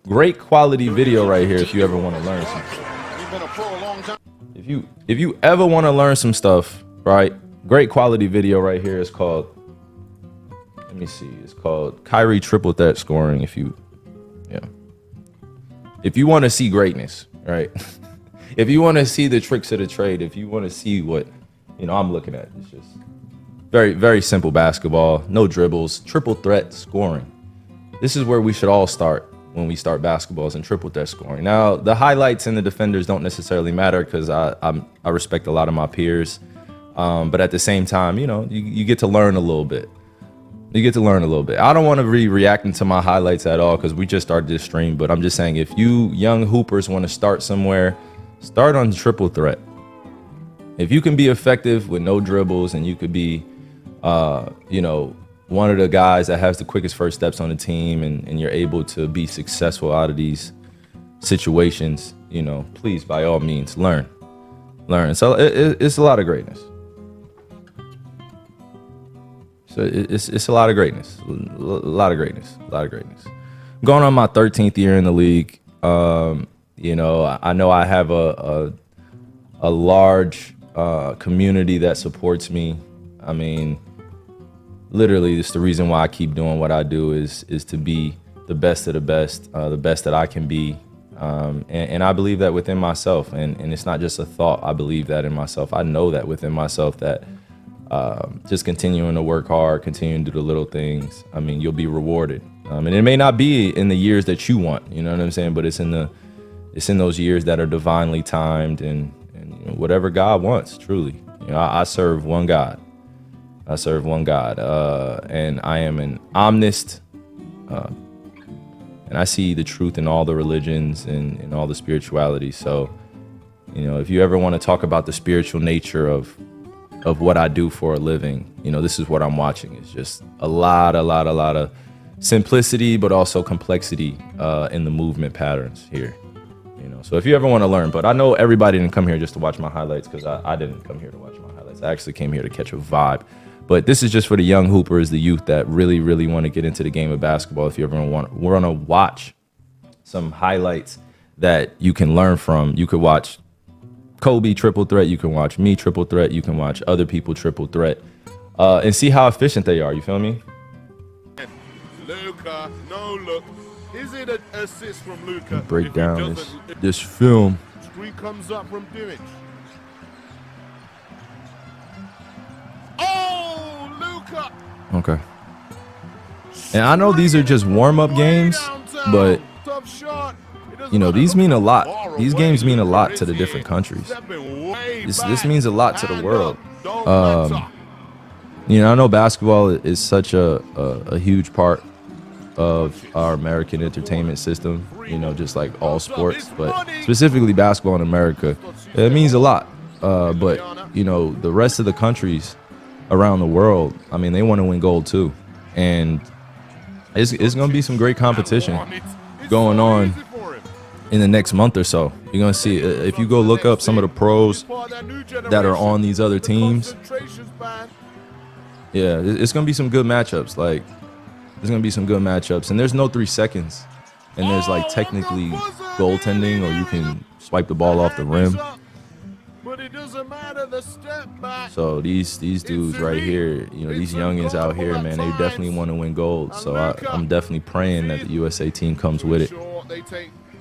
great quality video right here if you ever want to learn something. If you ever want to learn some stuff, right? Great quality video right here is called, let me see, it's called Kyrie triple threat scoring. If you want to see greatness, right? If you want to see the tricks of the trade, if you want to see what, I'm looking at, it's just very, very simple basketball, no dribbles, triple threat scoring. This is where we should all start when we start basketballs and triple threat scoring. Now, the highlights and the defenders don't necessarily matter because I respect a lot of my peers. But at the same time, you get to learn a little bit. You get to learn a little bit. I don't want to be reacting to my highlights at all because we just started this stream. But I'm just saying, if you young hoopers want to start somewhere, start on triple threat. If you can be effective with no dribbles and you could be, one of the guys that has the quickest first steps on the team and you're able to be successful out of these situations, please, by all means, learn. So it's a lot of greatness. So it's a lot of greatness, a lot of greatness. I'm going on my 13th year in the league. I know I have a large community that supports me. I mean, literally, it's the reason why I keep doing what I do is to be the best of the best that I can be. And I believe that within myself, and it's not just a thought. I believe that in myself. I know that within myself that just continuing to work hard, continuing to do the little things, I mean, you'll be rewarded. And it may not be in the years that you want, you know what I'm saying? But it's in those years that are divinely timed and whatever God wants, truly. I serve one God. And I am an omnist. And I see the truth in all the religions and in all the spirituality. So, if you ever want to talk about the spiritual nature of what I do for a living, this is what I'm watching. It's just a lot of simplicity, but also complexity in the movement patterns here. So if you ever want to learn, but I know everybody didn't come here just to watch my highlights because I didn't come here to watch my highlights. I actually came here to catch a vibe. But this is just for the young hoopers, the youth that really, really want to get into the game of basketball. If you ever want to watch some highlights that you can learn from, you could watch Kobe triple threat, you can watch me triple threat, you can watch other people triple threat, and see how efficient they are. You feel me? Luka, no look. Is it an assist from Luka? Break down this film. Screen comes up from Doncic. Oh, Luka! Okay. And I know these are just warm-up games, but these mean a lot. These games mean a lot to the different countries. This means a lot to the world. I know basketball is such a huge part of our American entertainment system, just like all sports, but specifically basketball in America, it means a lot. But the rest of the countries around the world, I mean, they want to win gold too. And it's going to be some great competition going on in the next month or so. You're going to see, if you go look up some of the pros that are on these other teams, yeah, it's going to be some good matchups. Like, there's going to be some good matchups. And there's no 3 seconds. And there's like technically goaltending, or you can swipe the ball off the rim. So these dudes right here, these youngins out here, man, they definitely want to win gold. So I'm definitely praying that the USA team comes with it,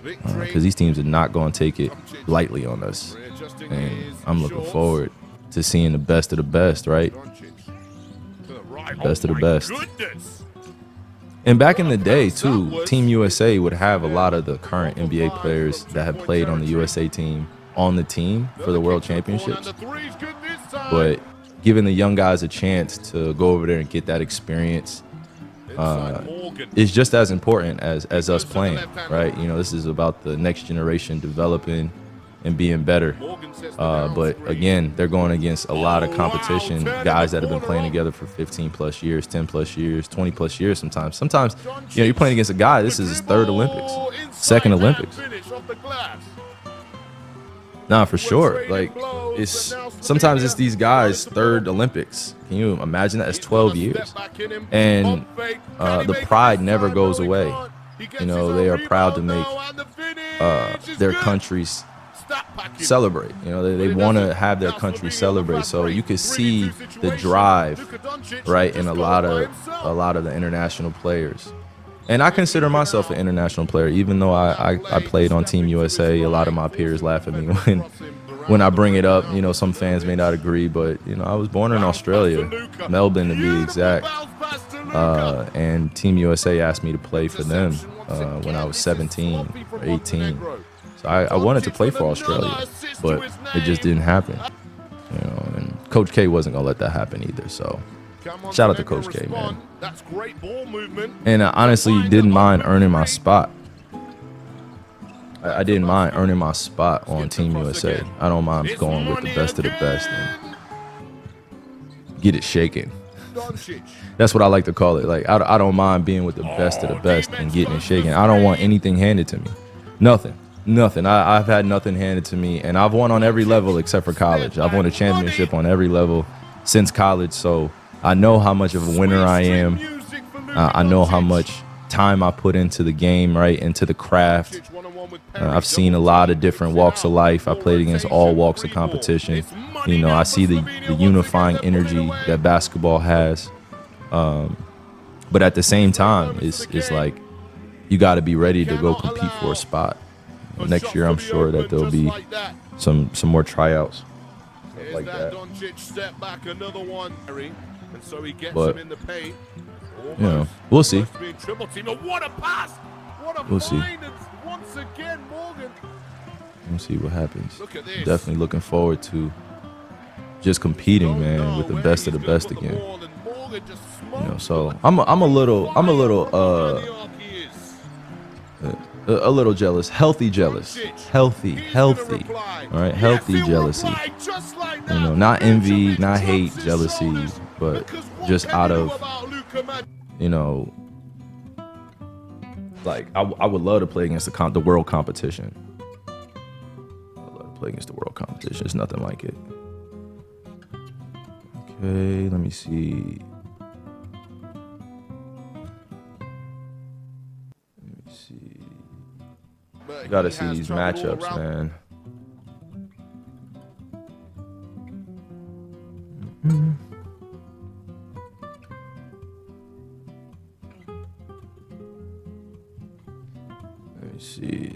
because these teams are not going to take it lightly on us. And I'm looking forward to seeing the best of the best, right? Best of the best. And back in the day, too, Team USA would have a lot of the current NBA players that have played on the USA team on the team for the World Championships. But giving the young guys a chance to go over there and get that experience is just as important as us playing, right? This is about the next generation developing and being better. But again, they're going against a lot of competition, guys that have been playing together for 15 plus years, 10 plus years, 20 plus years sometimes. Sometimes, you're playing against a guy, this is his 3rd Olympics, 2nd Olympics. Nah, for sure. Like, sometimes it's these guys' 3rd Olympics. Can you imagine that? It's 12 years. And the pride never goes away. You know, they are proud to make their countries celebrate. You know, they want to have their country celebrate. So you can see the drive, right, in a lot of the international players. And I consider myself an international player, even though I played on Team USA. A lot of my peers laugh at me when I bring it up. You know, some fans may not agree, but, you know, I was born in Australia, Melbourne to be exact. And Team USA asked me to play for them when I was 17 or 18. So I wanted to play for Australia, but it just didn't happen. You know, and Coach K wasn't going to let that happen either, so... Shout out to Coach K, man. That's great ball movement. And I honestly didn't mind earning my spot. I didn't mind earning my spot on Team USA. I don't mind going with the best of the best and get it shaken. That's what I like to call it. Like, I don't mind being with the best of the best and getting it shaken. I don't want anything handed to me. Nothing. I've had nothing handed to me, and I've won on every level except for college. I've won a championship on every level since college, so I know how much of a winner I am. I know how much time I put into the game, right, into the craft. I've seen a lot of different walks of life. I played against all walks of competition. You know, I see the unifying energy that basketball has. But at the same time, it's like you got to be ready to go compete for a spot. Next year, I'm sure that there'll be some more tryouts. Stuff like that. But, you know, we'll see. We'll see. We'll see what happens. Definitely looking forward to just competing, man, with the best of the best again. You know, so I'm a little jealous, healthy jealous, healthy, all right, healthy jealousy. You know, not envy, not hate, jealousy, but just out of, you know, like I would love to play against the world competition. I would love to play against the world competition. It's nothing like it. Okay, let me see. Gotta see these matchups, man. Let me see.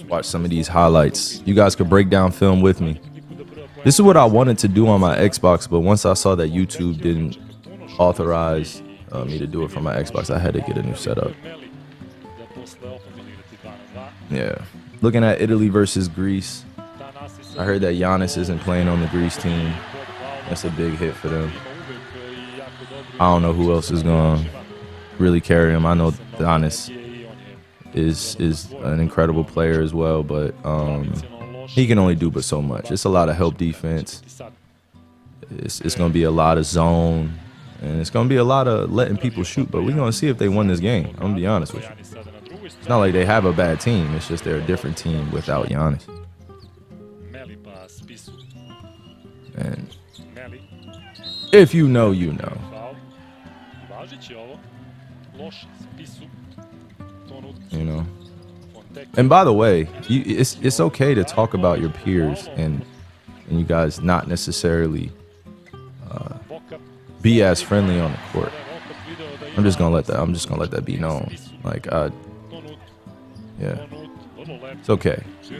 Watch some of these highlights. You guys could break down film with me. This is what I wanted to do on my Xbox, but once I saw that YouTube didn't authorize me to do it from my Xbox, I had to get a new setup. Yeah. Looking at Italy versus Greece. I heard that Giannis isn't playing on the Greece team. That's a big hit for them. I don't know who else is going to really carry him. I know Giannis is an incredible player as well, but he can only do but so much. It's a lot of help defense. It's going to be a lot of zone, and it's going to be a lot of letting people shoot, but we're going to see if they win this game. I'm going to be honest with you. It's not like they have a bad team. It's just they're a different team without Giannis. And if you know, you know. You know. And by the way, it's okay to talk about your peers and you guys not necessarily be as friendly on the court. I'm just gonna let that be known. Like, yeah, it's okay. It's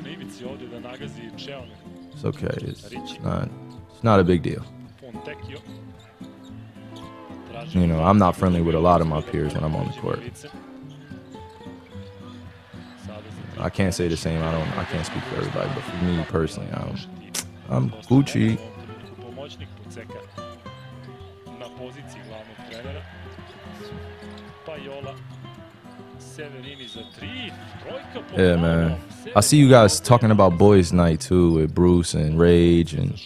okay. It's not a big deal. You know, I'm not friendly with a lot of my peers when I'm on the court. I can't say the same. I can't speak for everybody, but for me personally, I'm Gucci. Yeah, man. I see you guys talking about boys' night too with Bruce and Rage and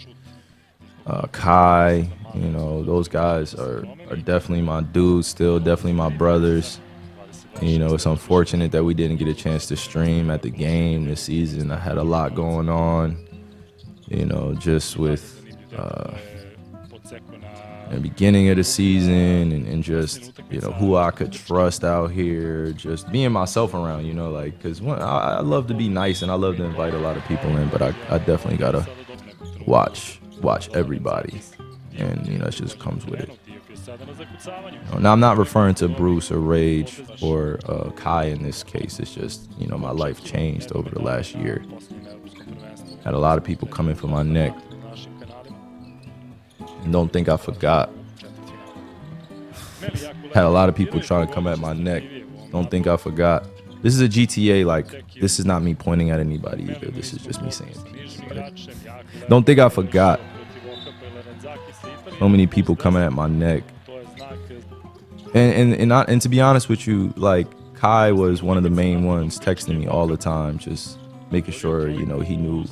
Kai. You know, those guys are definitely my dudes. Still, definitely my brothers. You know, it's unfortunate that we didn't get a chance to stream at the game this season. I had a lot going on. You know, just with the beginning of the season and just, you know, who I could trust out here, just being myself around, you know, like, because I love to be nice and I love to invite a lot of people in, but I definitely got to watch everybody. And, you know, it just comes with it. You know, now, I'm not referring to Bruce or Rage or Kai in this case. It's just, you know, my life changed over the last year. Had a lot of people coming for my neck. And don't think I forgot. Had a lot of people trying to come at my neck. Don't think I forgot. This is a GTA, like, this is not me pointing at anybody either. This is just me saying peace. Like, don't think I forgot. So many people coming at my neck. And to be honest with you, like, Kai was one of the main ones texting me all the time, just making sure, you know, he knew,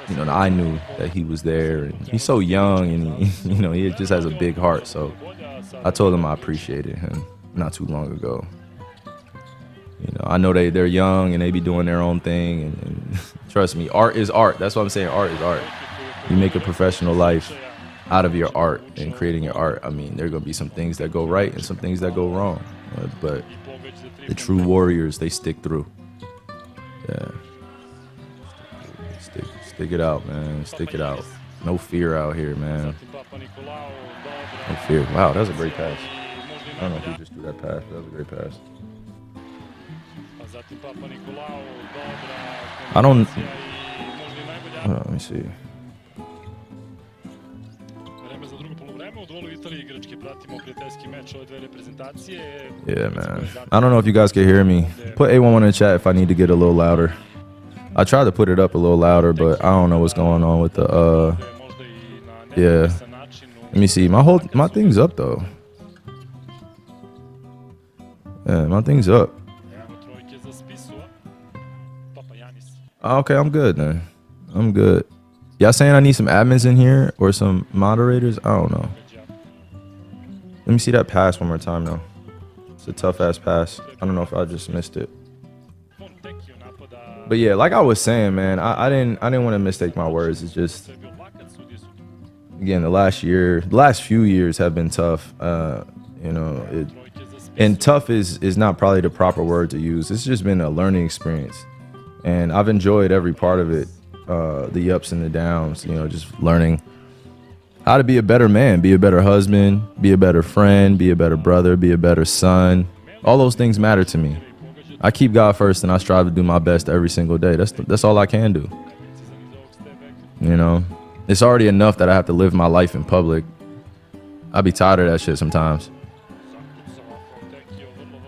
you know, I knew that he was there. And he's so young, and he, you know, he just has a big heart. So I told him I appreciated him not too long ago. You know, I know they're young and they be doing their own thing, and trust me, art is art. That's what I'm saying. Art is art. You make a professional life out of your art and creating your art. I mean, there are gonna be some things that go right and some things that go wrong, but the true warriors, they stick through. Yeah, stick it out, man. Stick it out. No fear out here, man. No fear. Wow, that was a great pass. I don't know who just threw that pass, but that was a great pass. I don't. Let me see. Yeah, man. I don't know if you guys can hear me. Put A11 in the chat if I need to get a little louder. I tried to put it up a little louder, but I don't know what's going on with the yeah. Let me see. My thing's up though. Yeah, my thing's up. Okay, I'm good then. I'm good. Y'all saying I need some admins in here or some moderators? I don't know. Let me see that pass one more time though. It's a tough ass pass. I don't know if I just missed it. But yeah, like I was saying, man, I didn't want to mistake my words. It's just, again, the last few years have been tough. You know, and tough is not probably the proper word to use. It's just been a learning experience, and I've enjoyed every part of it. The ups and the downs, you know, just learning how to be a better man, be a better husband, be a better friend, be a better brother, be a better son. All those things matter to me. I keep God first, and I strive to do my best every single day. That's all I can do. You know, it's already enough that I have to live my life in public. I be tired of that shit sometimes.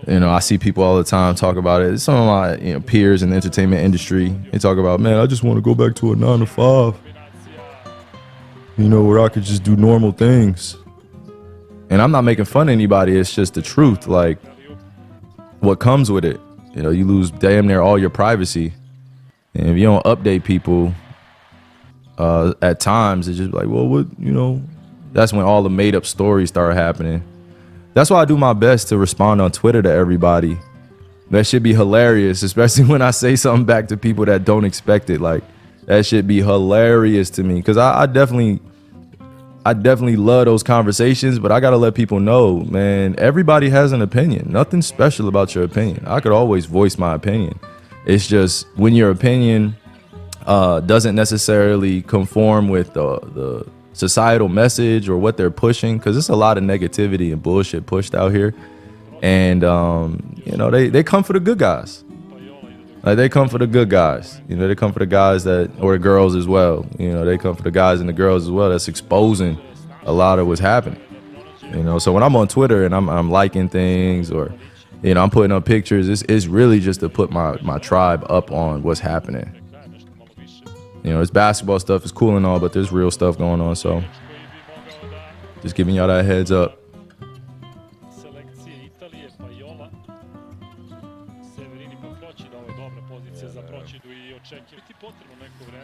You know, I see people all the time talk about it. Some of my, you know, peers in the entertainment industry, they talk about, man, I just want to go back to a 9 to 5. You know, where I could just do normal things. And I'm not making fun of anybody. It's just the truth. Like, what comes with it. You know, you lose damn near all your privacy. And if you don't update people, at times, it's just like, well, what, you know, that's when all the made up stories start happening. That's why I do my best to respond on Twitter to everybody. That should be hilarious, especially when I say something back to people that don't expect it. Like, that should be hilarious to me, because I definitely love those conversations, but I got to let people know, man, everybody has an opinion. Nothing special about your opinion. I could always voice my opinion. It's just when your opinion doesn't necessarily conform with the societal message or what they're pushing, because there's a lot of negativity and bullshit pushed out here. And, you know, they come for the good guys. Like, they come for the good guys. You know, they come for the guys that, or the girls as well. You know, they come for the guys and the girls as well that's exposing a lot of what's happening. You know, so when I'm on Twitter and I'm liking things, or, you know, I'm putting up pictures, it's really just to put my tribe up on what's happening. You know, it's basketball stuff, it's cool and all, but there's real stuff going on. So just giving y'all that heads up.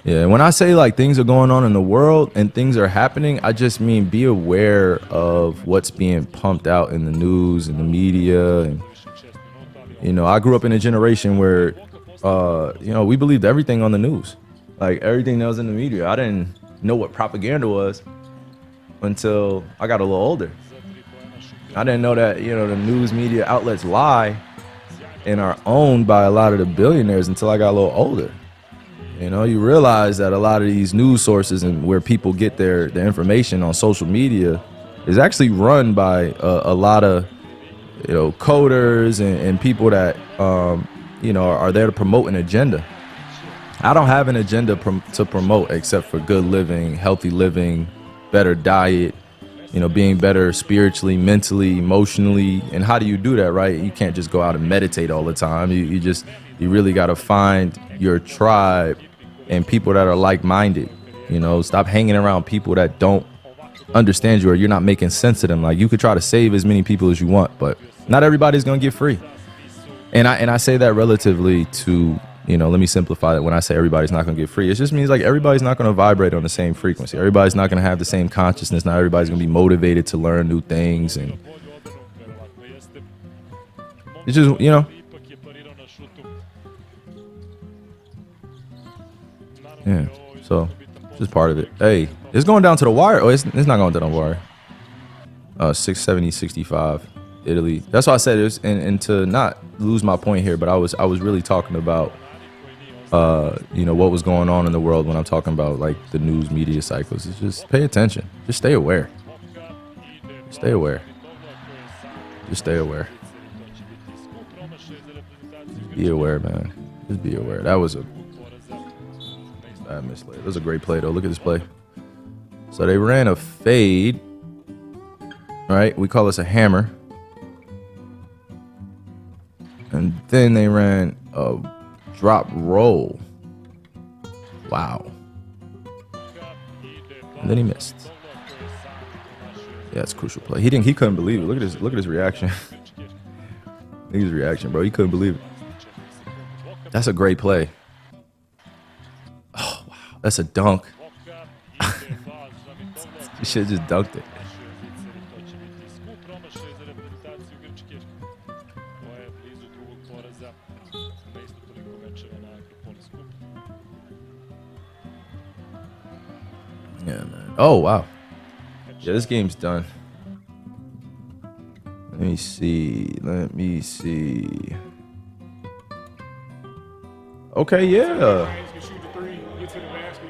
Yeah, when I say like things are going on in the world and things are happening, I just mean be aware of what's being pumped out in the news and the media. And I grew up in a generation where we believed everything on the news, like everything that was in the media. I didn't know what propaganda was until I got a little older. I didn't know that the news media outlets lie and are owned by a lot of the billionaires until I got a little older. You realize that a lot of these news sources and where people get their information on social media is actually run by a lot of coders and people that are there to promote an agenda. I don't have an agenda to promote except for good living, healthy living, better diet, being better spiritually, mentally, emotionally. And how do you do that, right? You can't just go out and meditate all the time. You really got to find your tribe and people that are like-minded. Stop hanging around people that don't understand you or you're not making sense to them. Like, you could try to save as many people as you want, but not everybody's going to get free. And I say that relatively to, let me simplify that. When I say everybody's not going to get free, it just means like everybody's not going to vibrate on the same frequency. Everybody's not going to have the same consciousness. Not everybody's going to be motivated to learn new things. And it's just, yeah, so just part of it. Hey, it's going down to the wire. Oh, it's not going down the wire. 670, 65, Italy. That's why I said it was, and to not lose my point here, but I was really talking about, what was going on in the world when I'm talking about like the news media cycles. It's just pay attention. Just stay aware. Stay aware. Just stay aware. Be aware, man. Just be aware. That was a bad misplay. That was a great play, though. Look at this play. So they ran a fade. All right, we call this a hammer. And then they ran a drop roll. Wow. And then he missed. Yeah, it's a crucial play. He couldn't believe it. Look at his reaction. Look at his reaction, bro. He couldn't believe it. That's a great play. Oh, wow. That's a dunk. You should have just dunked it. Yeah, man. Oh, wow. Yeah, this game's done. Let me see. Okay, yeah.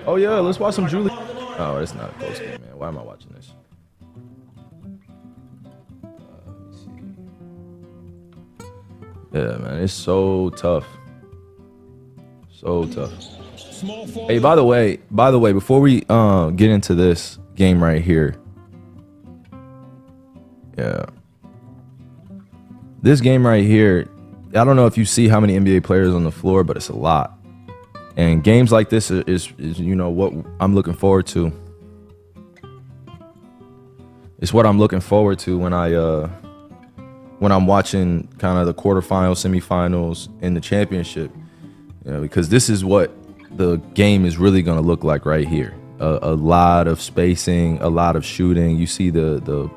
Oh, yeah, let's watch some Julie. Oh, it's not a close game, man. Why am I watching this? Let me see. Yeah, man, it's so tough. So tough. Hey, by the way, before we get into this game right here, yeah, this game right here, I don't know if you see how many NBA players on the floor, but it's a lot. And games like this is what I'm looking forward to. It's what I'm looking forward to when I'm watching kind of the quarterfinals, semifinals, and the championship. Because this is what the game is really going to look like right here. A lot of spacing, a lot of shooting. You see the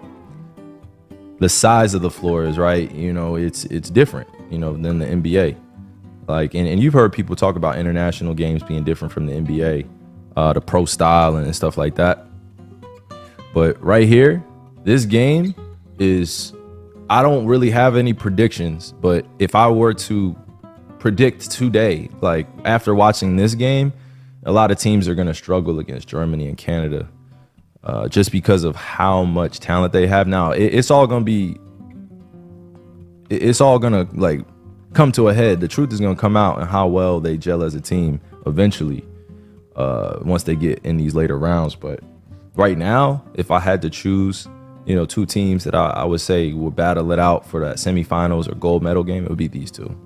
size of the floor is right. It's different, than the NBA. Like, and you've heard people talk about international games being different from the NBA, the pro style and stuff like that. But right here, this game is, I don't really have any predictions, but if I were to predict today, like after watching this game, a lot of teams are going to struggle against Germany and Canada, just because of how much talent they have. Now it's all going to like come to a head. The truth is going to come out and how well they gel as a team eventually, once they get in these later rounds. But right now, if I had to choose, two teams that I would say would battle it out for that semifinals or gold medal game, it would be these two.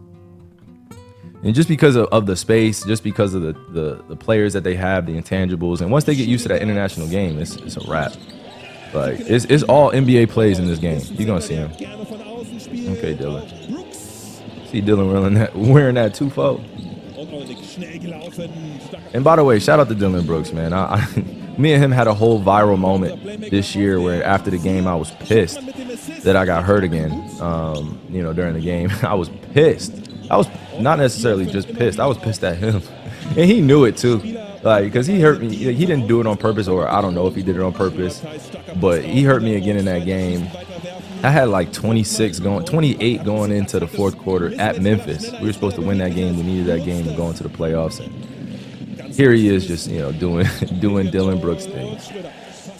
And just because of the space, just because of the players that they have, the intangibles, and once they get used to that international game, it's a wrap. Like, it's all NBA plays in this game. You're gonna see them. Okay, Dylan. See Dylan wearing that 2-4. And by the way, shout out to Dylan Brooks, man. Me and him had a whole viral moment this year where after the game I was pissed that I got hurt again. During the game, I was pissed. I was not necessarily just pissed. I was pissed at him, and he knew it too. Like, because he hurt me. He didn't do it on purpose, or I don't know if he did it on purpose, but he hurt me again in that game. I had like 28 going into the fourth quarter at Memphis. We were supposed to win that game. We needed that game to go into the playoffs. And here he is just, doing Dylan Brooks things.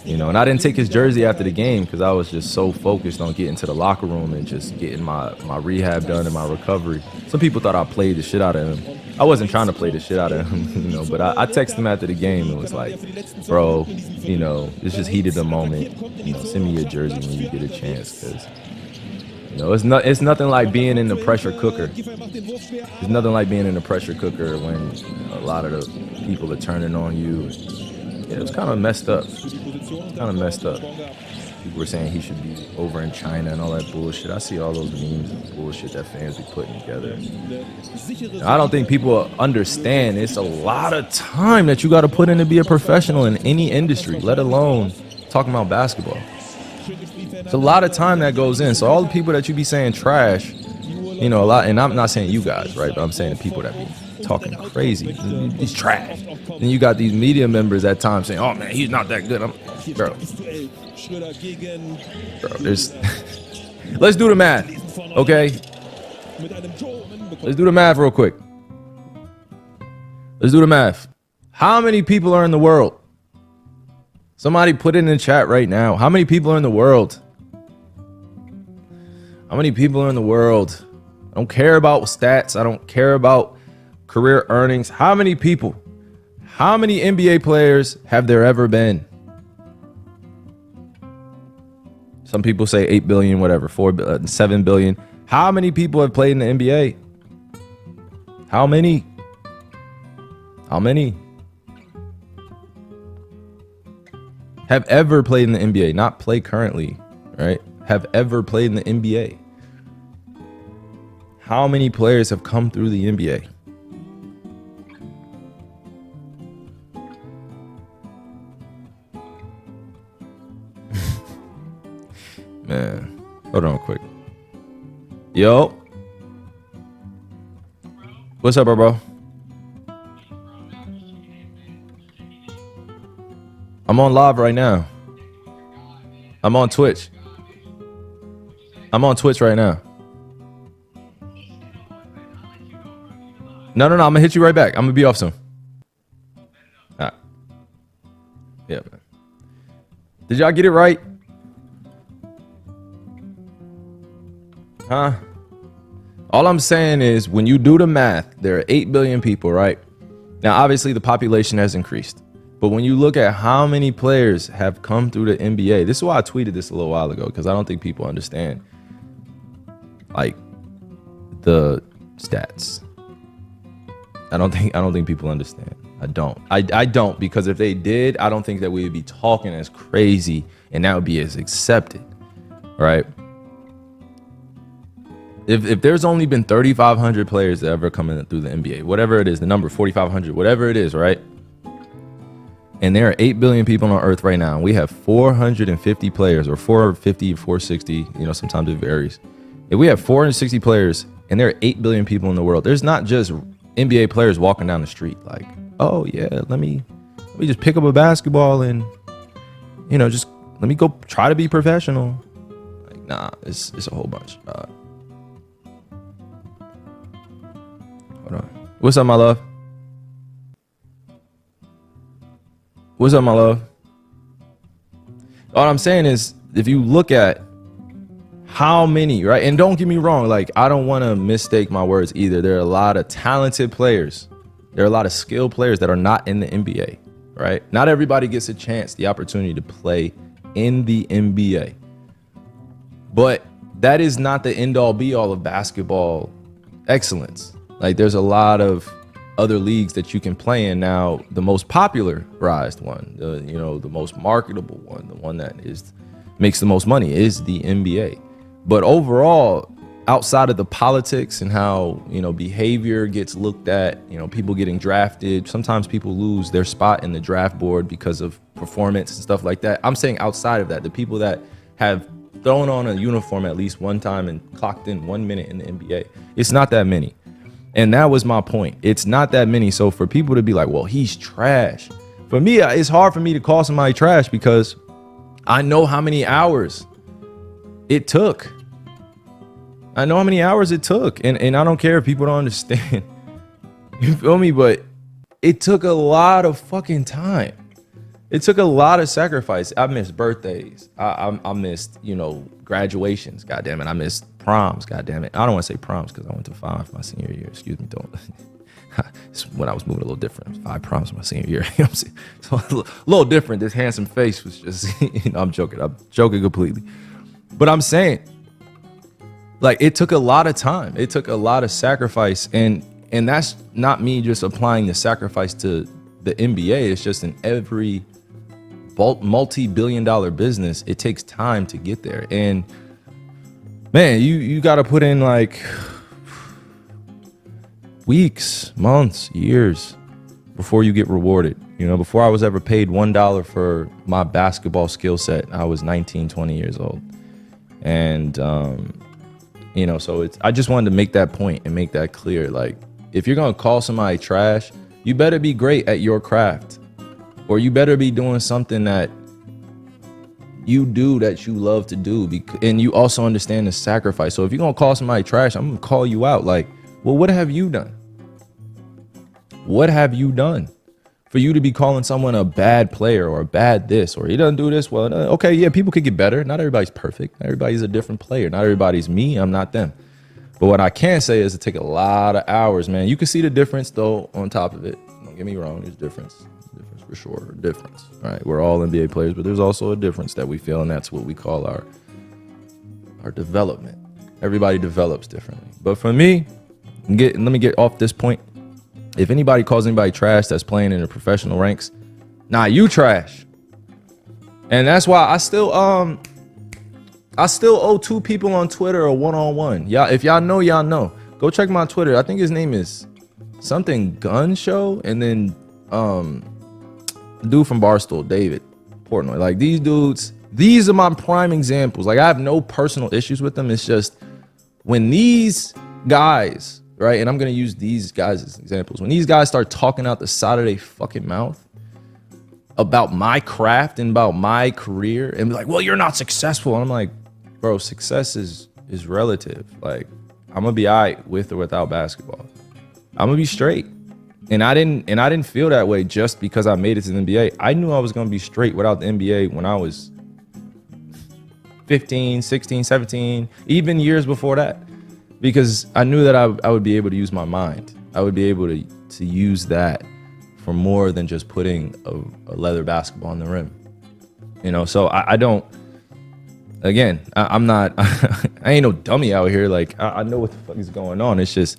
And I didn't take his jersey after the game because I was just so focused on getting to the locker room and just getting my rehab done and my recovery. Some people thought I played the shit out of him. I wasn't trying to play the shit out of him, but I texted him after the game and was like, bro, it's just heated the moment. Send me your jersey when you get a chance because, it's nothing like being in the pressure cooker. It's nothing like being in the pressure cooker when a lot of the people are turning on you. It was kind of messed up. People were saying he should be over in China and all that bullshit. I see all those memes and bullshit that fans be putting together. I don't think people understand it's a lot of time that you got to put in to be a professional in any industry, let alone talking about basketball. It's a lot of time that goes in. So all the people that you be saying trash, a lot, and I'm not saying you guys, right? But I'm saying the people that be talking crazy. He's trash. And you got these media members at times saying, "Oh man, he's not that good." Bro, let's do the math, okay? Let's do the math real quick. Let's do the math. How many people are in the world? Somebody put it in the chat right now. How many people are in the world? How many people are in the world? I don't care about stats. I don't care about career earnings. How many people? How many NBA players have there ever been? Some people say 8 billion, whatever, 7 billion. How many people have played in the NBA? How many? How many have ever played in the NBA? Not play currently, right? Have ever played in the NBA? How many players have come through the NBA? Man, hold on quick. Yo. What's up, bro? I'm on live right now. I'm on Twitch. I'm on Twitch right now. No. I'm gonna hit you right back. I'm gonna be off soon. All right. Yeah, man. Did y'all get it right? Huh? All I'm saying is when you do the math, there are 8 billion people, right? Now, obviously, the population has increased. But when you look at how many players have come through the NBA, this is why I tweeted this a little while ago, because I don't think people understand, like, the stats. I don't think people understand. I don't, because if they did, I don't think that we would be talking as crazy and that would be as accepted, right? If there's only been 3,500 players that ever come in through the NBA, whatever it is, the number 4,500, whatever it is, right? And there are 8 billion people on Earth right now. We have 450 players, or 450, 460. Sometimes it varies. If we have 460 players, and there are 8 billion people in the world, there's not just NBA players walking down the street like, oh yeah, let me just pick up a basketball and just let me go try to be professional. Like, nah, it's a whole bunch. Hold on. What's up, my love? What's up, my love? All I'm saying is, if you look at how many, right? And don't get me wrong, like, I don't want to mistake my words either. There are a lot of talented players. There are a lot of skilled players that are not in the NBA, right? Not everybody gets a chance, the opportunity to play in the NBA. But that is not the end all be all of basketball excellence. Like, there's a lot of other leagues that you can play in now. The most popularized one, the most marketable one, the one that makes the most money is the NBA. But overall, outside of the politics and how, behavior gets looked at, people getting drafted. Sometimes people lose their spot in the draft board because of performance and stuff like that. I'm saying outside of that, the people that have thrown on a uniform at least one time and clocked in 1 minute in the NBA, it's not that many. And that was my point. It's not that many. So for people to be like, well, he's trash. For me, it's hard for me to call somebody trash because I know how many hours it took. I know how many hours it took. And I don't care if people don't understand. You feel me? But it took a lot of fucking time. It took a lot of sacrifice. I missed birthdays. I missed, graduations. God damn it. I missed proms. God damn it. I don't want to say proms because I went to 5 my senior year. Excuse me. Don't. When I was moving a little different. 5 proms my senior year. You know what I'm saying? So a little different. This handsome face was just, I'm joking. I'm joking completely. But I'm saying, like, it took a lot of time. It took a lot of sacrifice. And that's not me just applying the sacrifice to the NBA. It's just in every multi-billion-dollar business. It takes time to get there. And man, you got to put in like weeks, months, years before you get rewarded. Before I was ever paid $1 for my basketball skill set, I was 19, 20 years old. And, so I just wanted to make that point and make that clear. Like, if you're going to call somebody trash, you better be great at your craft, or you better be doing something that you do that you love to do. And you also understand the sacrifice. So if you're going to call somebody trash, I'm going to call you out. Like, well, what have you done? What have you done for you to be calling someone a bad player or a bad this, or he doesn't do this? Well, okay, yeah, people could get better. Not everybody's perfect. Everybody's a different player. Not everybody's me. I'm not them. But what I can say is it take a lot of hours, man. You can see the difference, though, on top of it. Don't get me wrong. There's difference for sure. Difference, right? We're all NBA players, but there's also a difference that we feel, and that's what we call our development. Everybody develops differently. But for me, let me get off this point. If anybody calls anybody trash that's playing in the professional ranks, nah, you trash. And that's why I still owe 2 people on Twitter a one-on-one. Y'all, if y'all know, y'all know. Go check my Twitter. I think his name is something Gun Show, and then dude from Barstool, David Portnoy. Like, these dudes, these are my prime examples. Like, I have no personal issues with them. It's just when these guys, right, and I'm gonna use these guys as examples, when these guys start talking out the side of their fucking mouth about my craft and about my career and be like, well, you're not successful. And I'm like, bro, success is relative. Like, I'm gonna be all right with or without basketball. I'm gonna be straight. And I didn't feel that way just because I made it to the NBA. I knew I was gonna be straight without the NBA when I was 15, 16, 17, even years before that. Because I knew that I would be able to use my mind. I would be able to use that for more than just putting a leather basketball on the rim. So I don't, again, I'm not, I ain't no dummy out here. Like, I know what the fuck is going on. It's just,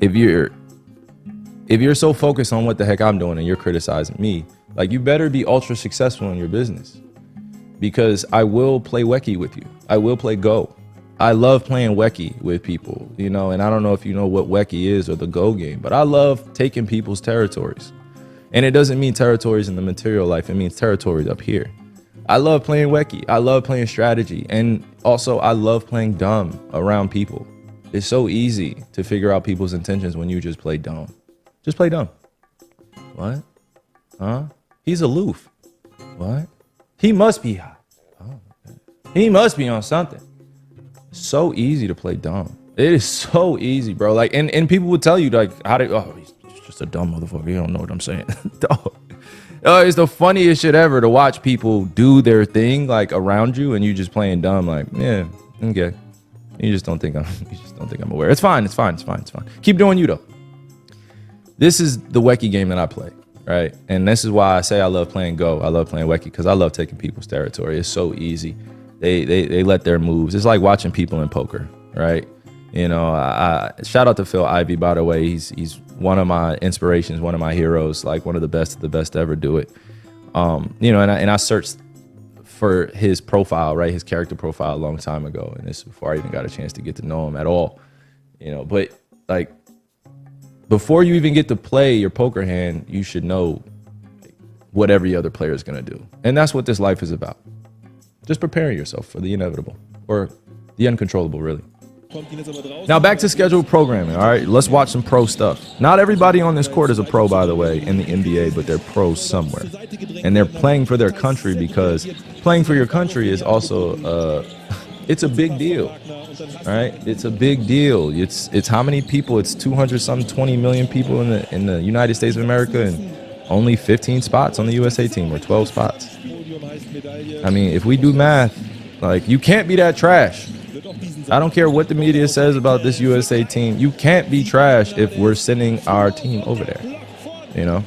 if you're so focused on what the heck I'm doing and you're criticizing me, like, you better be ultra successful in your business, because I will play Wecky with you. I will play Go. I love playing Wecky with people, and I don't know if you know what Wecky is or the Go game, but I love taking people's territories. And it doesn't mean territories in the material life. It means territories up here. I love playing Wecky. I love playing strategy. And also, I love playing dumb around people. It's so easy to figure out people's intentions when you just play dumb. Just play dumb. What? Huh? He's aloof. What? He must be hot. Oh, okay. He must be on something. So easy to play dumb. It is so easy, bro. Like, and people would tell you, like, he's just a dumb motherfucker. You don't know what I'm saying. Dog. It's the funniest shit ever to watch people do their thing, like, around you, and you just playing dumb. Like, yeah, okay. You just don't think I'm aware. It's fine. Keep doing you though. This is the Wecky game that I play, right? And this is why I say I love playing Go. I love playing Wecky because I love taking people's territory. It's so easy. They let their moves. It's like watching people in poker, right? I shout out to Phil Ivey, by the way. He's one of my inspirations, one of my heroes, like one of the best to ever do it. And I searched for his profile, right? His character profile a long time ago. And this is before I even got a chance to get to know him at all, you know. But like, before you even get to play your poker hand, you should know what every other player is going to do. And that's what this life is about. Just preparing yourself for the inevitable, or the uncontrollable, really. Now back to scheduled programming. All right, let's watch some pro stuff. Not everybody on this court is a pro, by the way, in the NBA, but they're pros somewhere, and they're playing for their country, because playing for your country is also it's a big deal. All right, it's a big deal. It's how many people? It's 20 million people in the United States of America, and only 15 spots on the USA team, or 12 spots. I mean, if we do math, like, you can't be that trash. I don't care what the media says about this USA team. You can't be trash if we're sending our team over there, you know?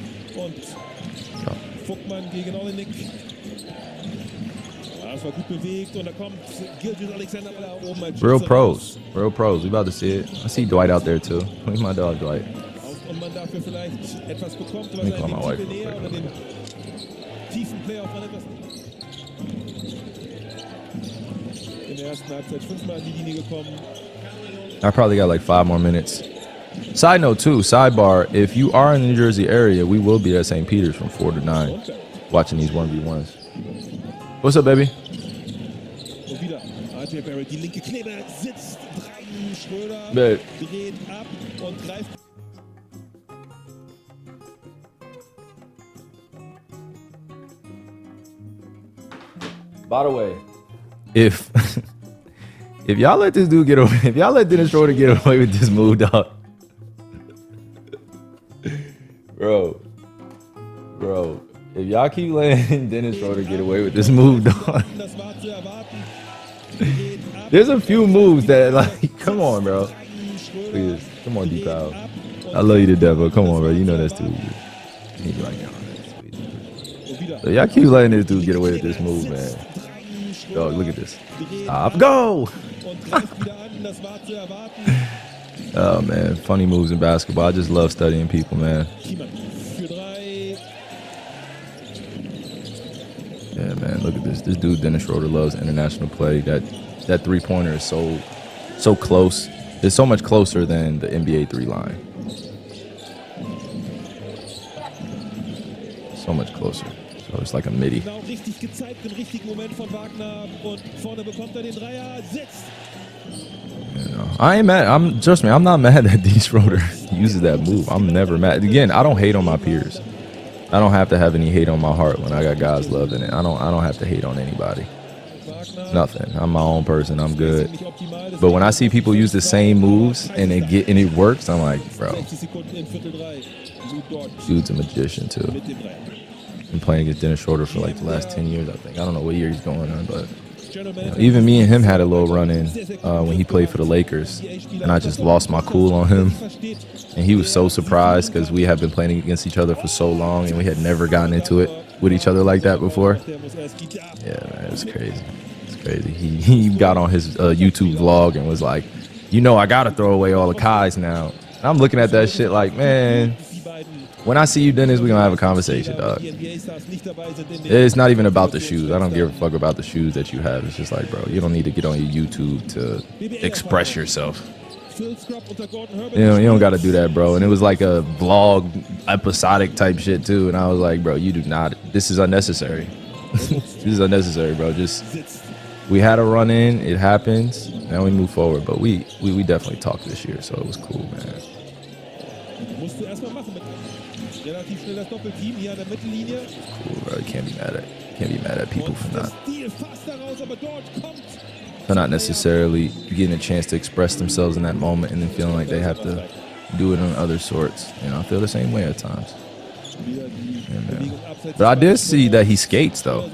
So. Real pros. Real pros. We about to see it. I see Dwight out there, too. Look at my dog, Dwight. Let me call my wife real quick. I probably got like 5 more minutes. Side note too, sidebar, if you are in the New Jersey area, we will be at St. Peter's from 4 to 9 watching these 1v1s. What's up, baby? Babe. By the way, if y'all let this dude get away, if y'all let Dennis Schroeder get away with this move, dog, bro, if y'all keep letting Dennis Schroeder get away with this move, dog, there's a few moves that, like, come on, bro, please, come on, Deep Out. I love you to death, but come on, bro, you know that's too easy. So y'all keep letting this dude get away with this move, man. Dog, look at this. Stop. Go! Oh, man. Funny moves in basketball. I just love studying people, man. Yeah, man. Look at this. This dude, Dennis Schroeder, loves international play. That three-pointer is so close. It's so much closer than the NBA 3 line. So much closer. So it's like a midi. You know, I ain't mad. Trust me, I'm not mad that D. Schroeder uses that move. I'm never mad. Again, I don't hate on my peers. I don't have to have any hate on my heart when I got guys loving it. I don't have to hate on anybody. Nothing. I'm my own person. I'm good. But when I see people use the same moves and it works, I'm like, bro, dude's a magician too. Been playing against Dennis Schroeder for like the last 10 years, I think. I don't know what year he's going on, but you know, even me and him had a little run-in when he played for the Lakers, and I just lost my cool on him. And he was so surprised because we have been playing against each other for so long, and we had never gotten into it with each other like that before. Yeah, man, it was crazy. It's crazy. He got on his YouTube vlog and was like, you know, I got to throw away all the Kais now. And I'm looking at that shit like, man, when I see you, Dennis, we're going to have a conversation, dog. It's not even about the shoes. I don't give a fuck about the shoes that you have. It's just like, bro, you don't need to get on your YouTube to express yourself. You don't got to do that, bro. And it was like a vlog, episodic type shit, too. And I was like, bro, you do not. This is unnecessary. This is unnecessary, bro. We had a run-in. It happens. Now we move forward. But we definitely talked this year, so it was cool, man. Cool, bro. You can't be mad at people for not necessarily getting a chance to express themselves in that moment and then feeling like they have to do it on other sorts. You know, I feel the same way at times. Yeah, but I did see that he skates though.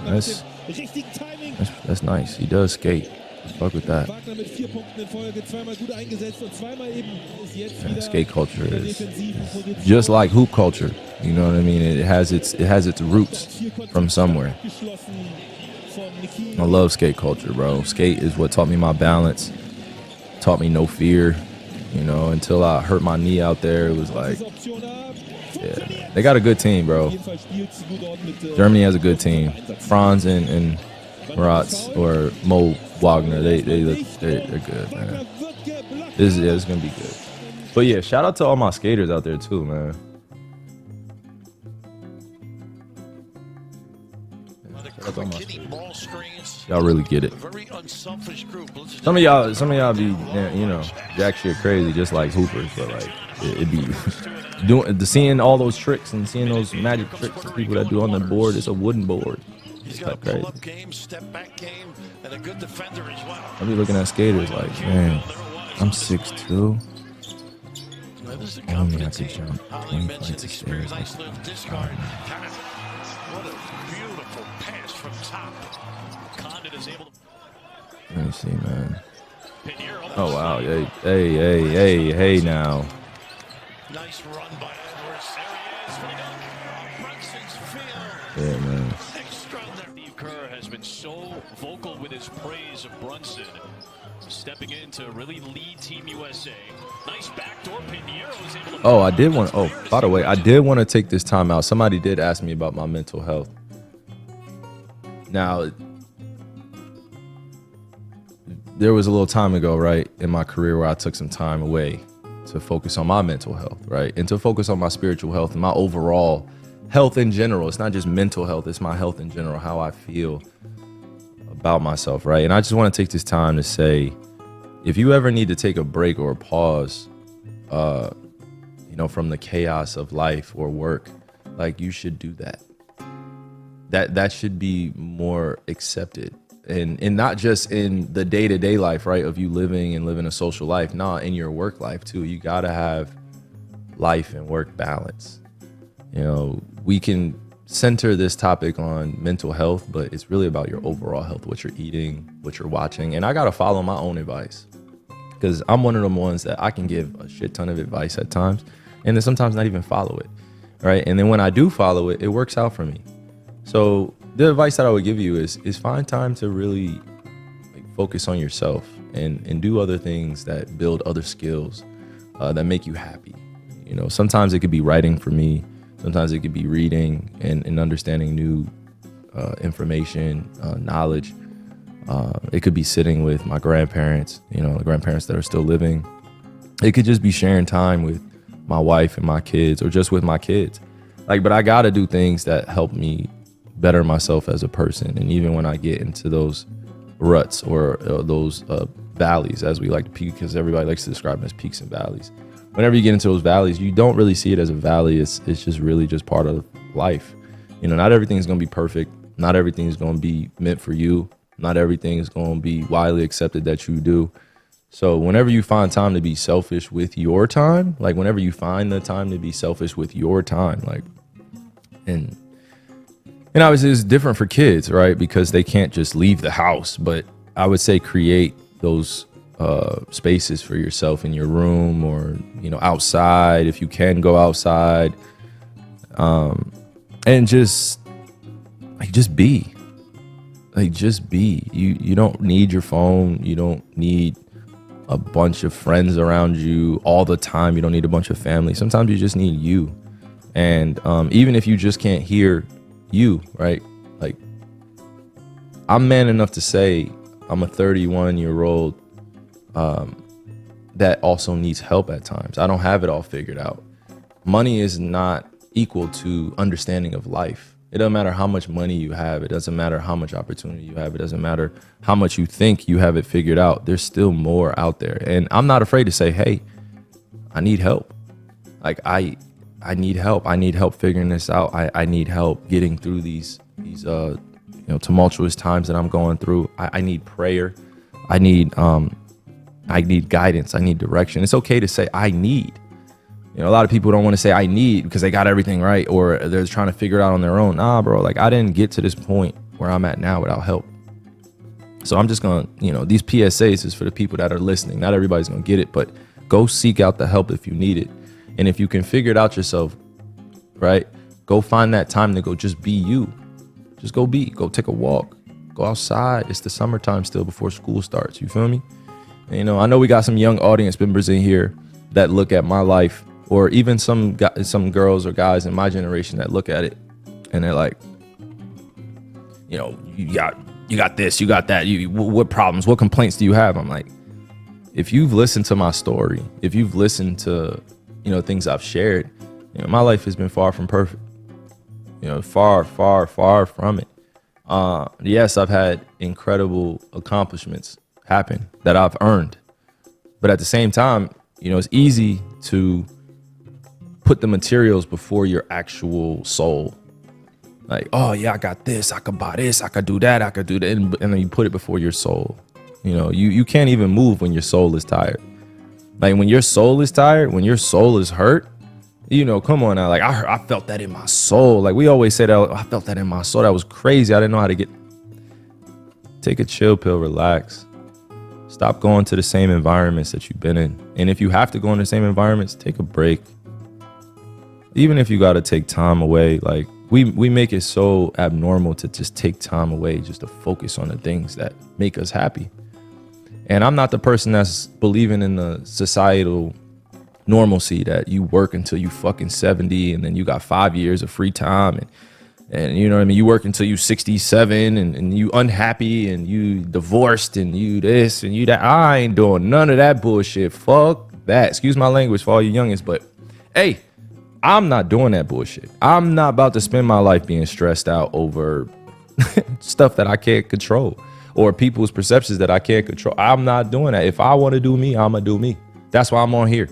That's nice. He does skate. Fuck with that. Yeah, skate culture is just like hoop culture. You know what I mean? It has its roots from somewhere. I love skate culture, bro. Skate is what taught me my balance, taught me no fear. You know, until I hurt my knee out there, it was like, yeah, man. They got a good team, bro. Germany has a good team. Franz and Moratz or Mo Wagner, they're good, man. It's gonna be good. But yeah, shout out to all my skaters out there too, man. Y'all really get it. Some of y'all be, you know, jack shit crazy just like hoopers, but like it be seeing all those tricks and seeing those magic tricks of people that do on the board. It's a wooden board. It's like crazy. I be looking at skaters like, man, I'm 6'2". Only I could jump 20 flights of stairs. Let me see, man. Oh wow, hey now. Nice run by Edwards. Yeah, man. Steve Kerr has been so vocal with his praise of Brunson, stepping in to really lead Team USA. Nice backdoor. Pinheiro was able to. Oh, I did want. Oh, by the way, I did want to take this time out. Somebody did ask me about my mental health. Now, there was a little time ago, right, in my career where I took some time away to focus on my mental health, right, and to focus on my spiritual health and my overall health in general. It's not just mental health, it's my health in general, how I feel about myself, right? And I just want to take this time to say, if you ever need to take a break or a pause, you know, from the chaos of life or work, like, you should do that. That should be more accepted. And not just in the day-to-day life, right, of you living a social life. No, in your work life too. You gotta have life and work balance. You know, we can center this topic on mental health, but it's really about your overall health, what you're eating, what you're watching. And I gotta follow my own advice, because I'm one of them ones that I can give a shit ton of advice at times, and then sometimes not even follow it, right? And then when I do follow it, it works out for me. So the advice that I would give you is find time to really, like, focus on yourself and do other things that build other skills that make you happy. You know, sometimes it could be writing for me. Sometimes it could be reading and understanding new information, knowledge. It could be sitting with my grandparents, you know, the grandparents that are still living. It could just be sharing time with my wife and my kids, or just with my kids. Like, but I got to do things that help me better myself as a person. And even when I get into those ruts or those valleys, as we like to peak, because everybody likes to describe them as peaks and valleys. Whenever you get into those valleys, you don't really see it as a valley. It's just really just part of life. You know, not everything is going to be perfect. Not everything is going to be meant for you. Not everything is going to be widely accepted that you do. So whenever you find time to be selfish with your time, like whenever you find the time to be selfish with your time, like, and obviously it's different for kids, right? Because they can't just leave the house. But I would say create those spaces for yourself in your room, or, you know, outside if you can go outside, and just be. You don't need your phone. You don't need a bunch of friends around you all the time. You don't need a bunch of family. Sometimes you just need you. And even if you just can't hear you, right? Like, I'm man enough to say I'm a 31-year-old that also needs help at times. I don't have it all figured out. Money is not equal to understanding of life. It doesn't matter how much money you have. It doesn't matter how much opportunity you have. It doesn't matter how much you think you have it figured out. There's still more out there. And I'm not afraid to say, hey, I need help. Like, I need help. I need help figuring this out. I need help getting through these you know, tumultuous times that I'm going through. I need prayer. I need guidance. I need direction. It's okay to say I need. You know, a lot of people don't want to say I need because they got everything right, or they're trying to figure it out on their own. Nah, bro, like, I didn't get to this point where I'm at now without help. So I'm just going to, you know, these PSAs is for the people that are listening. Not everybody's going to get it, but go seek out the help if you need it. And if you can figure it out yourself, right, go find that time to go just be you. Just go take a walk, go outside. It's the summertime still before school starts. You feel me? And, you know, I know we got some young audience members in here that look at my life or even some girls or guys in my generation that look at it and they're like, you know, you got this, you got that. What problems, what complaints do you have? I'm like, if you've listened to my story, if you've listened to, you know, things I've shared, you know, my life has been far from perfect. You know, far, far, far from it. Yes, I've had incredible accomplishments happen that I've earned. But at the same time, you know, it's easy to put the materials before your actual soul. Like, oh yeah, I got this, I could buy this, I could do that, and then you put it before your soul. You know, you can't even move when your soul is tired. Like when your soul is tired, when your soul is hurt, you know, come on now. Like I felt that in my soul. Like we always say that, I felt that in my soul. That was crazy. I didn't know how to take a chill pill, relax. Stop going to the same environments that you've been in. And if you have to go in the same environments, take a break. Even if you got to take time away, like we make it so abnormal to just take time away, just to focus on the things that make us happy. And I'm not the person that's believing in the societal normalcy that you work until you fucking 70 and then you got 5 years of free time and you know what I mean, you work until you 67 and you unhappy and you divorced and you this and you that. I ain't doing none of that bullshit. Fuck that. Excuse my language for all you youngins, but hey, I'm not doing that bullshit. I'm not about to spend my life being stressed out over stuff that I can't control or people's perceptions that I can't control. I'm not doing that. If I want to do me, I'm gonna do me. That's why I'm on here.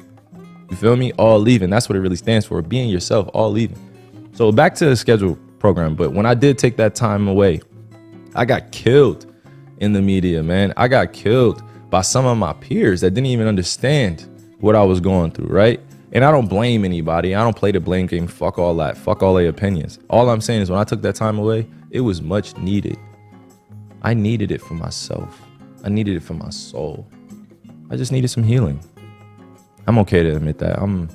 You feel me? All leaving. That's what it really stands for. Being yourself, all leaving. So back to the scheduled program. But when I did take that time away, I got killed in the media, man. I got killed by some of my peers that didn't even understand what I was going through, right? And I don't blame anybody. I don't play the blame game. Fuck all that. Fuck all their opinions. All I'm saying is when I took that time away, it was much needed. I needed it for myself. I needed it for my soul. I just needed some healing. I'm okay to admit that. I'm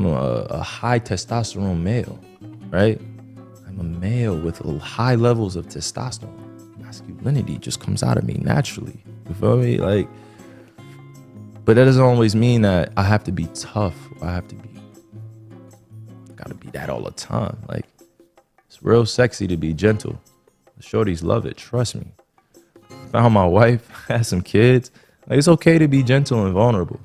a high testosterone male, right? I'm a male with high levels of testosterone. Masculinity just comes out of me naturally. You feel me? Like, but that doesn't always mean that I have to be tough. I gotta be that all the time. Like, it's real sexy to be gentle. The shorties love it. Trust me. Found my wife, had some kids. Like, it's okay to be gentle and vulnerable.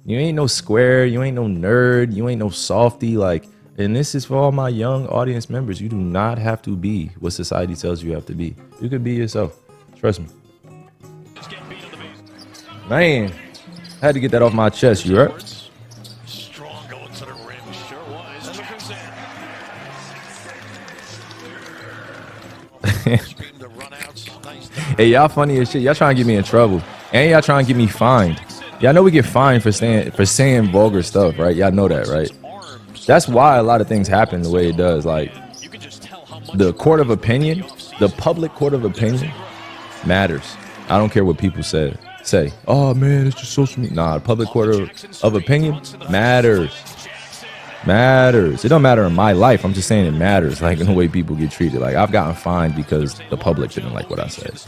You ain't no square, you ain't no nerd, you ain't no softy. Like, and this is for all my young audience members. You do not have to be what society tells you have to be. You can be yourself. Trust me. Man, I had to get that off my chest. You right? Strong going to the rim. Sure was. Hey, y'all funny as shit. Y'all trying to get me in trouble. And y'all trying to get me fined. Y'all know we get fined for saying vulgar stuff, right? Y'all know that, right? That's why a lot of things happen the way it does. Like, the court of opinion, the public court of opinion matters. I don't care what people say. Oh man, it's just social media. Nah, the public court of opinion matters. It don't matter in my life. I'm just saying it matters, like in the way people get treated. Like, I've gotten fined because the public didn't like what I said.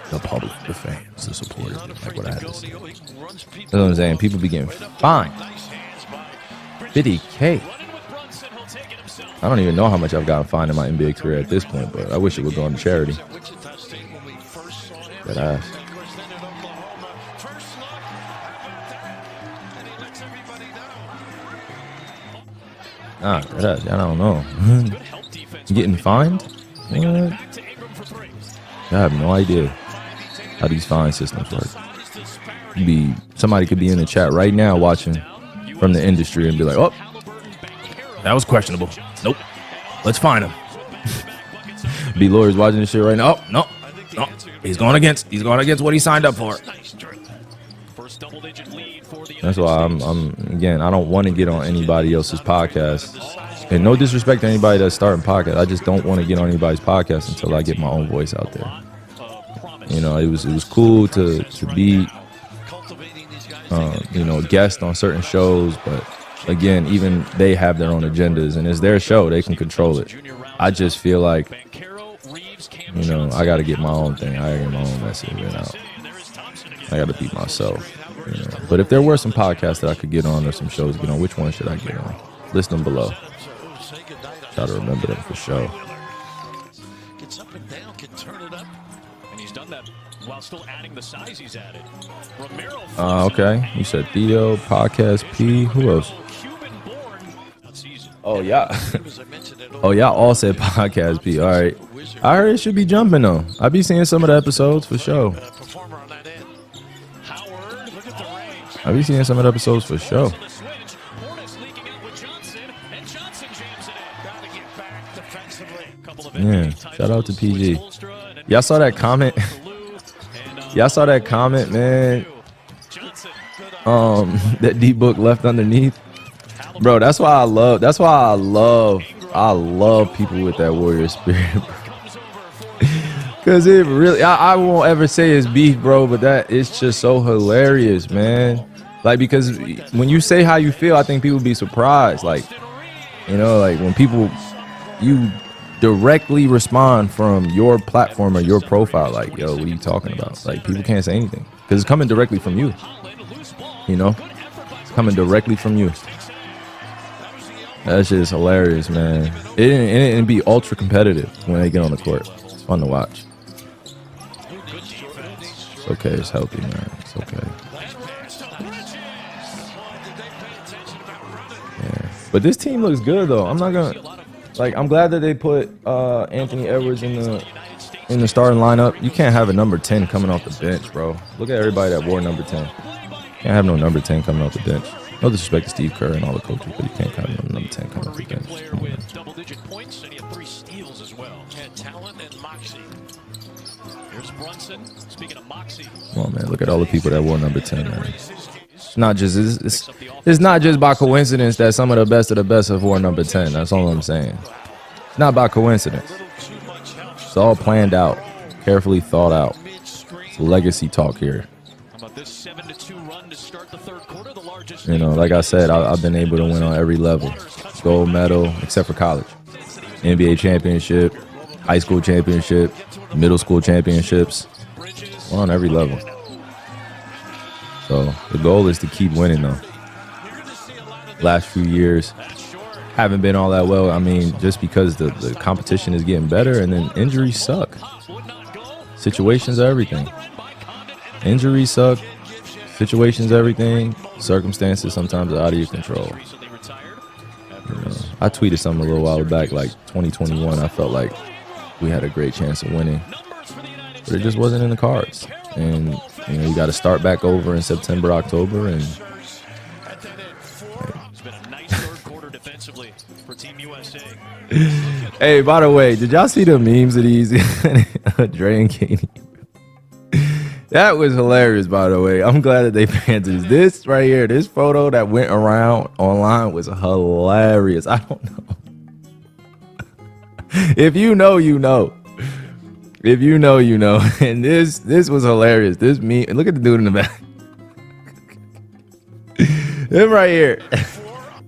The public, the fans, the supporters didn't like what I had to say. That's what I'm saying. People be getting fined. 50K. I don't even know how much I've gotten fined in my NBA career at this point, but I wish it would go on to charity. That ass. Nah, that ass. I don't know. You getting fined? What? I have no idea how these fine systems work. Somebody could be in the chat right now watching from the industry and be like, oh, that was questionable. Nope. Let's fine him. Be lawyers watching this shit right now. Oh, no. He's going against what he signed up for. That's why again, I don't want to get on anybody else's podcast. And no disrespect to anybody that's starting podcasts. I just don't want to get on anybody's podcast until I get my own voice out there. You know, it was cool to be a guest on certain shows, but again, even they have their own agendas and it's their show, they can control it. I just feel like, you know, I gotta get my own thing. I gotta get my own message out. I gotta be myself. But if there were some podcasts that I could get on or some shows to get on, which one should I get on? List them below. Try to remember them for sure. Gets up and down, can turn it up. And he's done that while still adding the size he's added. Romero. Okay. You said Theo, Podcast P. Who else? Oh, yeah. Oh, y'all all said Podcast P. All right. I heard it should be jumping, though. I be seeing some of the episodes for sure. I be seeing some of the episodes for sure. Yeah, shout out to PG. Y'all saw that comment? Y'all saw that comment, man? That D book left underneath. Bro, that's why I love people with that warrior spirit. Cause it really, I won't ever say it's beef, bro, but that it's just so hilarious, man. Like, because when you say how you feel, I think people be surprised. Like, you know, like when you directly respond from your platform or your profile, like, yo, what are you talking about? Like, people can't say anything because it's coming directly from you. You know, it's coming directly from you. That shit is hilarious, man. It'd be ultra competitive when they get on the court. It's fun to watch. It's okay. It's healthy, man. It's okay. Yeah. But this team looks good, though. I'm glad that they put Anthony Edwards in the starting lineup. You can't have a number 10 coming off the bench, bro. Look at everybody that wore number 10. Can't have no number 10 coming off the bench. No disrespect to Steve Kerr and all the coaches, but you can't have no number 10 coming off the bench. With double-digit points, and he had 3 steals as well. Had talent and moxie. Here's Brunson. Speaking of moxie. Come on, man. Look at all the people that wore number 10, man. It's not just by coincidence that some of the best have worn number 10. That's all I'm saying. It's not by coincidence. It's all planned out, carefully thought out. It's legacy talk here. You know, like I said, I've been able to win on every level. Gold medal, except for college. NBA championship, high school championship, middle school championships. We're on every level. So the goal is to keep winning, though. Last few years haven't been all that well. I mean, just because the competition is getting better, and then injuries suck. Situations are everything. Injuries suck. Situations, everything. Circumstances sometimes are out of your control. You know, I tweeted something a little while back, like 2021. I felt like we had a great chance of winning, but it just wasn't in the cards. And you know, you got to start back over in September, October, and. Hey, by the way, did y'all see the memes of these Dre and Katie? That was hilarious, by the way. I'm glad that they Panthers. This right here, this photo that went around online was hilarious. I don't know. If you know, you know. If you know, you know. And this was hilarious. This meme. Look at the dude in the back. Him right here.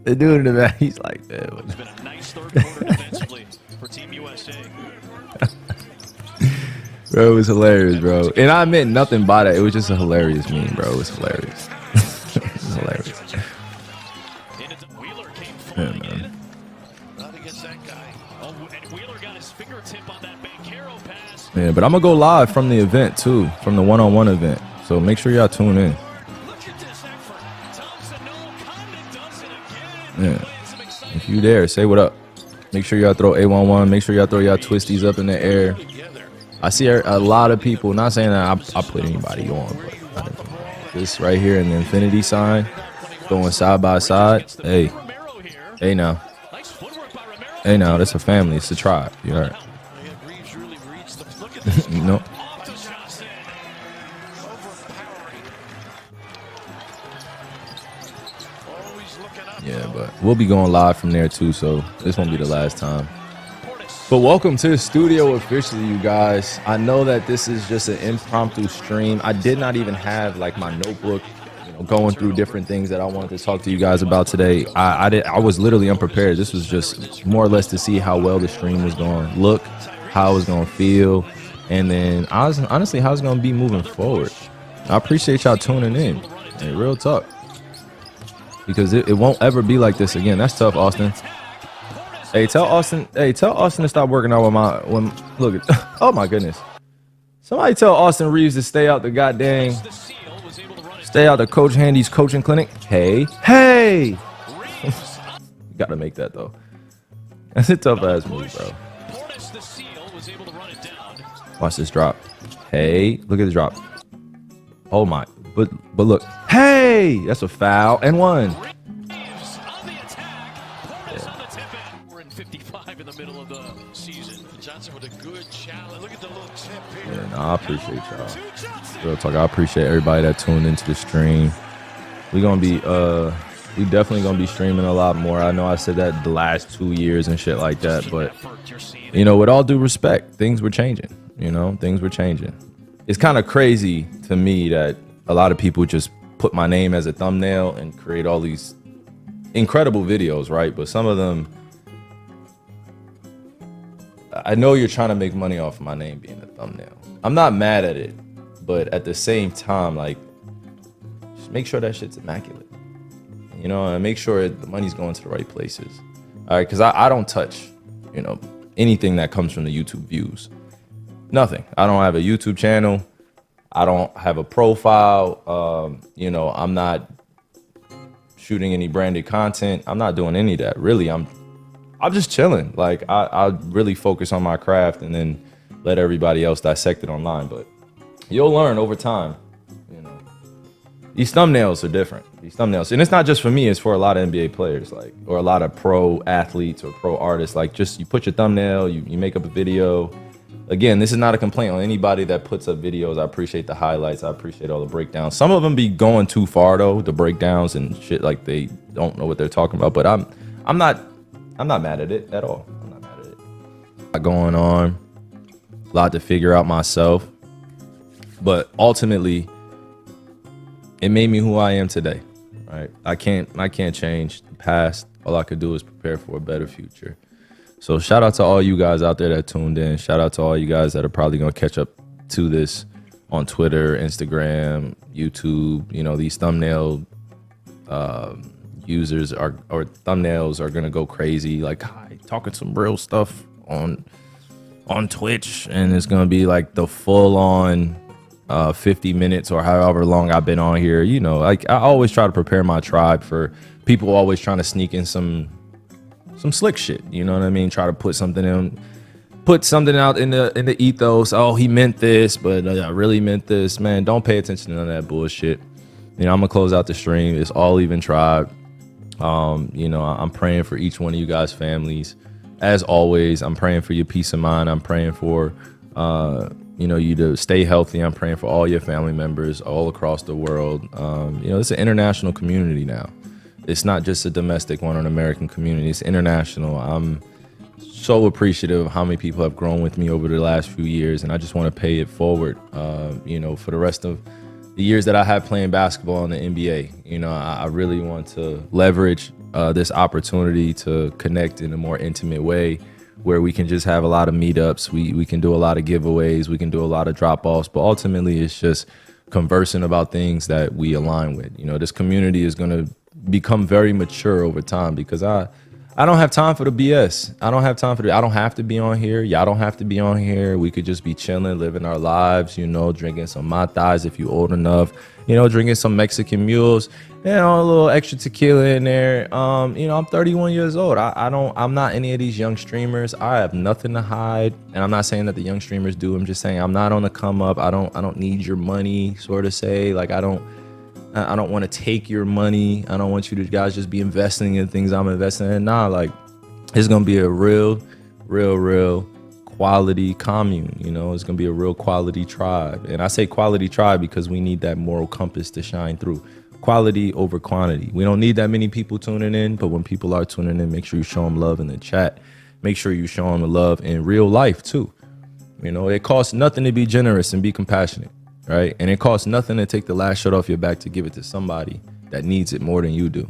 The dude in the back. He's like, that. It's been a nice third quarter defensively for Team USA. Bro, it was hilarious, bro. And I meant nothing by that. It was just a hilarious meme, bro. It was hilarious. It was hilarious. Yeah, man. Yeah, but I'm going to go live from the event, too. From the one-on-one event. So make sure y'all tune in. Yeah. If you there, say what up. Make sure y'all throw A11. Make sure y'all throw y'all twisties up in the air. I see a lot of people, not saying that I put anybody on, but this right here in the infinity sign, going side by side. Hey now. Hey now, that's a family. It's a tribe. You heard? You know? Yeah, but we'll be going live from there too, so this won't be the last time. But welcome to the studio officially, you guys. I know that this is just an impromptu stream. I did not even have like my notebook, you know, going through different things that I wanted to talk to you guys about today. I was literally unprepared. This was just more or less to see how well the stream was going to look, how it was going to feel, and then honestly how it's going to be moving forward. I appreciate y'all tuning in. Hey, real talk. Because it won't ever be like this again. That's tough, Austin. Hey, tell Austin to stop working out look. Oh my goodness. Somebody tell Austin Reeves to stay out the Coach Handy's coaching clinic. Hey. You gotta make that though. That's a tough ass move, bro. Watch this drop. Hey, look at the drop. Oh my, but look. Hey, that's a foul and one. We're in 55 in the middle of the season. Johnson with a good challenge. Look at the little tip here. Yeah, I appreciate y'all. Real talk. I appreciate everybody that tuned into the stream. We definitely gonna be streaming a lot more. I know I said that the last 2 years and shit like that, but with all due respect, things were changing. Things were changing. It's kind of crazy to me that a lot of people just put my name as a thumbnail and create all these incredible videos, right? But some of them, I know you're trying to make money off of my name being a thumbnail. I'm not mad at it, but at the same time, like, just make sure that shit's immaculate. And make sure the money's going to the right places. All right, because I don't touch, anything that comes from the YouTube views. Nothing. I don't have a YouTube channel. I don't have a profile. I'm not shooting any branded content. I'm not doing any of that. Really, I'm just chilling. Like, I really focus on my craft and then let everybody else dissect it online. But you'll learn over time. These thumbnails are different. And it's not just for me. It's for a lot of NBA players, or a lot of pro athletes or pro artists. Like, just you put your thumbnail, you make up a video. Again, this is not a complaint on anybody that puts up videos. I appreciate the highlights. I appreciate all the breakdowns. Some of them be going too far though, the breakdowns and shit, like they don't know what they're talking about. But I'm not mad at it at all. I'm not mad at it. A lot going on, a lot to figure out myself. But ultimately, it made me who I am today. Right? I can't change the past. All I could do is prepare for a better future. So shout out to all you guys out there that tuned in. Shout out to all you guys that are probably going to catch up to this on Twitter, Instagram, YouTube. These thumbnail users or thumbnails are going to go crazy. Like, hi, talking some real stuff on Twitch. And it's going to be like the full on 50 minutes or however long I've been on here. Like, I always try to prepare my tribe for people always trying to sneak in some slick shit, you know what I mean? Try to put something out in the ethos. Oh, he meant this, but I really meant this. Man, don't pay attention to none of that bullshit. I'm gonna close out the stream. It's all even tribe. I'm praying for each one of you guys' families. As always, I'm praying for your peace of mind. I'm praying for you to stay healthy. I'm praying for all your family members all across the world. It's an international community now. It's not just a domestic one or an American community. It's international. I'm so appreciative of how many people have grown with me over the last few years, and I just want to pay it forward, for the rest of the years that I have playing basketball in the NBA. I really want to leverage this opportunity to connect in a more intimate way where we can just have a lot of meetups. We can do a lot of giveaways. We can do a lot of drop-offs, but ultimately it's just conversing about things that we align with. This community is going to become very mature over time because I don't have time for the BS. I don't have to be on here. Y'all don't have to be on here. We could just be chilling, living our lives, drinking some matas if you're old enough, drinking some Mexican mules, a little extra tequila in there. I'm 31 years old. I'm not any of these young streamers. I have nothing to hide. And I'm not saying that the young streamers do. I'm just saying I'm not on the come up. I don't need your money, sort of say. Like, I don't want to take your money. I don't want you to guys just be investing in things I'm investing in. Nah, like, it's going to be a real quality commune. It's going to be a real quality tribe. And I say quality tribe because we need that moral compass to shine through. Quality over quantity. We don't need that many people tuning in, but when people are tuning in, make sure you show them love in the chat. Make sure you show them love in real life too. It costs nothing to be generous and be compassionate. Right? And it costs nothing to take the last shirt off your back to give it to somebody that needs it more than you do,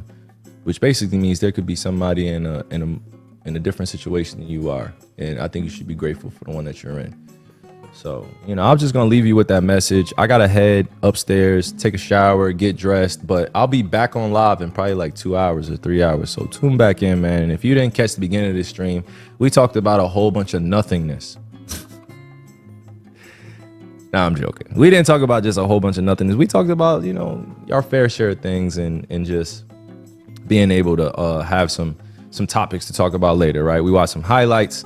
which basically means there could be somebody in a different situation than you are. And I think you should be grateful for the one that you're in. So, you know, I'm just going to leave you with that message. I got to head upstairs, take a shower, get dressed, but I'll be back on live in probably like 2 hours or 3 hours. So tune back in, man. And if you didn't catch the beginning of this stream, we talked about a whole bunch of nothingness. Nah, I'm joking. We didn't talk about just a whole bunch of nothingness. We talked about, you know, our fair share of things and just being able to have some topics to talk about later, right? We watched some highlights.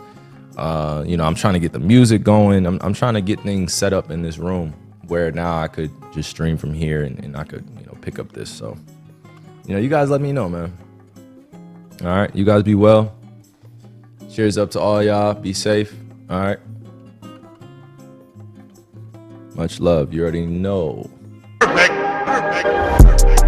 You know, I'm trying to get the music going. I'm trying to get things set up in this room where now I could just stream from here and I could, you know, pick up this. So, you know, you guys let me know, man. All right. You guys be well. Cheers up to all y'all. Be safe. All right. Much love. You already know. Perfect.